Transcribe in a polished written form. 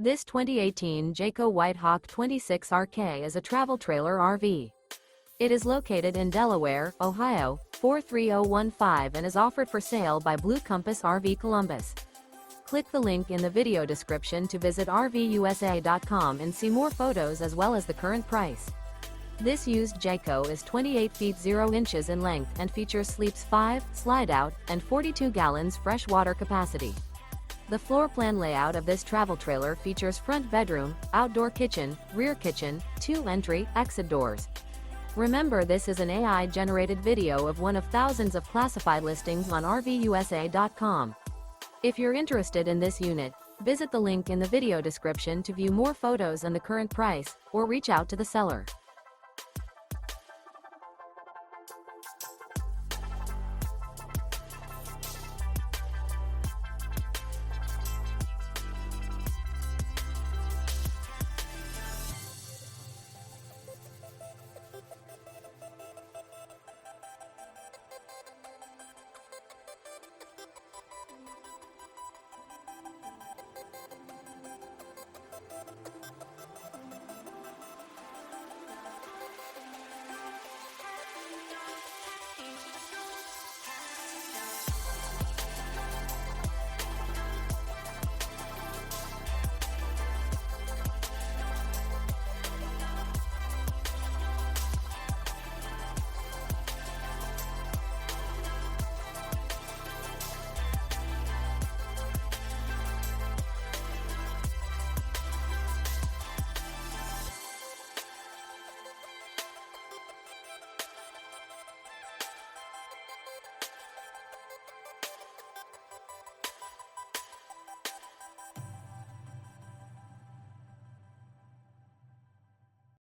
This 2018 Jayco White Hawk 26RK is a travel trailer RV. It is located in Delaware, Ohio, 43015 and is offered for sale by Blue Compass RV Columbus. Click the link in the video description to visit RVUSA.com and see more photos as well as the current price. This used Jayco is 28 feet 0 inches in length and features sleeps 5, Slideout, and 42 gallons fresh water capacity. The floor plan layout of this travel trailer features front bedroom, outdoor kitchen, rear kitchen, 2 entry, exit doors. Remember, this is an AI-generated video of one of thousands of classified listings on RVUSA.com. If you're interested in this unit, visit the link in the video description to view more photos and the current price, or reach out to the seller.